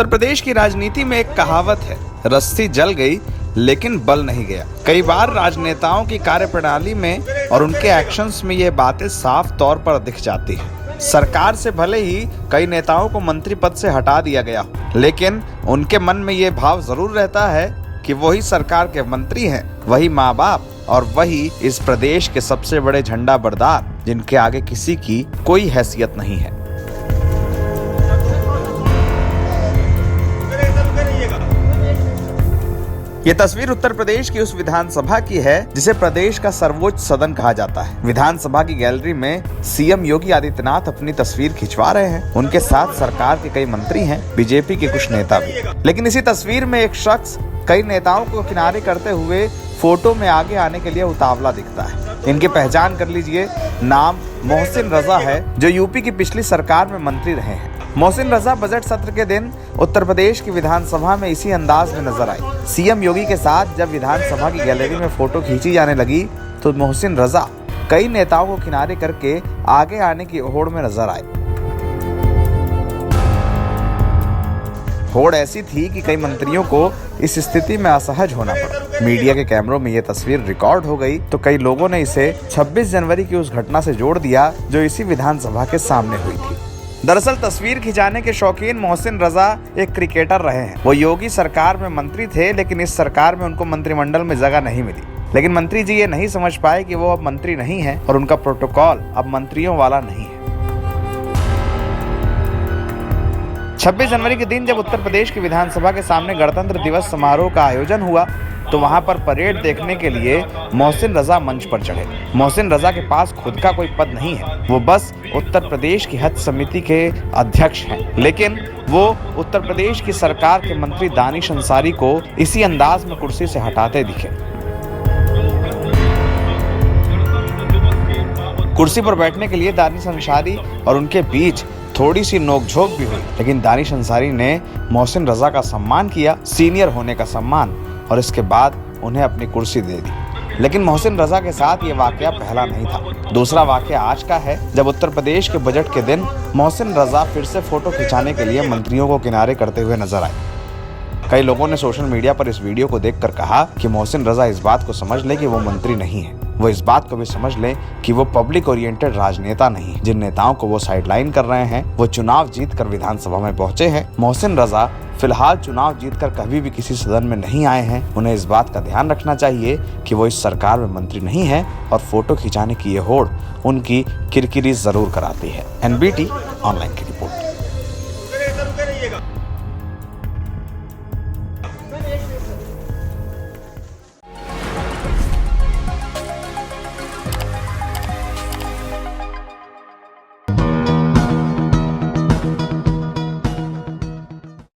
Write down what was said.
प्रदेश की राजनीति में एक कहावत है, रस्सी जल गई लेकिन बल नहीं गया। कई बार राजनेताओं की कार्यप्रणाली में और उनके एक्शंस में ये बातें साफ तौर पर दिख जाती है। सरकार से भले ही कई नेताओं को मंत्री पद से हटा दिया गया, लेकिन उनके मन में ये भाव जरूर रहता है कि वही सरकार के मंत्री हैं, वही माँ बाप और वही इस प्रदेश के सबसे बड़े झंडा बरदार, जिनके आगे किसी की कोई हैसियत नहीं है। ये तस्वीर उत्तर प्रदेश की उस विधानसभा की है जिसे प्रदेश का सर्वोच्च सदन कहा जाता है। विधानसभा की गैलरी में सीएम योगी आदित्यनाथ अपनी तस्वीर खिंचवा रहे हैं। उनके साथ सरकार के कई मंत्री हैं, बीजेपी के कुछ नेता भी। लेकिन इसी तस्वीर में एक शख्स कई नेताओं को किनारे करते हुए फोटो में आगे आने के लिए उतावला दिखता है। इनकी पहचान कर लीजिए, नाम मोहसिन रजा है, जो यूपी की पिछली सरकार में मंत्री रहे हैं। मोहसिन रजा बजट सत्र के दिन उत्तर प्रदेश की विधानसभा में इसी अंदाज में नजर आई। सीएम योगी के साथ जब विधानसभा की गैलरी में फोटो खींची जाने लगी तो मोहसिन रजा कई नेताओं को किनारे करके आगे आने की होड़ में नजर आए। होड़ ऐसी थी कि कई मंत्रियों को इस स्थिति में असहज होना पड़ा। मीडिया के कैमरों में ये तस्वीर रिकॉर्ड हो गई तो कई लोगों ने इसे 26 जनवरी की उस घटना से जोड़ दिया जो इसी विधानसभा के सामने हुई थी। दरअसल तस्वीर खिंचाने के शौकीन मोहसिन रजा एक क्रिकेटर रहे हैं। वो योगी सरकार में मंत्री थे, लेकिन इस सरकार में उनको मंत्रिमंडल में जगह नहीं मिली। लेकिन मंत्री जी ये नहीं समझ पाए कि वो अब मंत्री नहीं है और उनका प्रोटोकॉल अब मंत्रियों वाला नहीं है। 26 जनवरी के दिन जब उत्तर प्रदेश की विधानसभा के सामने गणतंत्र दिवस समारोह का आयोजन हुआ तो वहां पर परेड देखने के लिए मोहसिन रजा मंच पर चढ़े। मोहसिन रजा के पास खुद का कोई पद नहीं है, वो बस उत्तर प्रदेश की हज समिति के अध्यक्ष हैं। लेकिन वो उत्तर प्रदेश की सरकार के मंत्री दानिश अंसारी को इसी अंदाज में कुर्सी से हटाते दिखे। कुर्सी पर बैठने के लिए दानिश अंसारी और उनके बीच थोड़ी सी नोकझोंक भी हुई, लेकिन दानिश अंसारी ने मोहसिन रजा का सम्मान किया, सीनियर होने का सम्मान, और इसके बाद उन्हें अपनी कुर्सी दे दी। लेकिन मोहसिन रजा के साथ ये वाकया पहला नहीं था। दूसरा वाकया आज का है, जब उत्तर प्रदेश के बजट के दिन मोहसिन रजा फिर से फोटो खिंचाने के लिए मंत्रियों को किनारे करते हुए नजर आए। कई लोगों ने सोशल मीडिया पर इस वीडियो को देखकर कहा कि मोहसिन रजा इस बात को समझ ले कि वो मंत्री नहीं है। वो इस बात को भी समझ लें कि वो पब्लिक ओरिएंटेड राजनेता नहीं। जिन नेताओं को वो साइडलाइन कर रहे हैं वो चुनाव जीतकर विधानसभा में पहुंचे हैं। मोहसिन रजा फिलहाल चुनाव जीतकर कभी भी किसी सदन में नहीं आए हैं। उन्हें इस बात का ध्यान रखना चाहिए कि वो इस सरकार में मंत्री नहीं है और फोटो खिंचाने की ये होड़ उनकी किरकिरी जरूर कराती है। NBT ऑनलाइन की रिपोर्ट।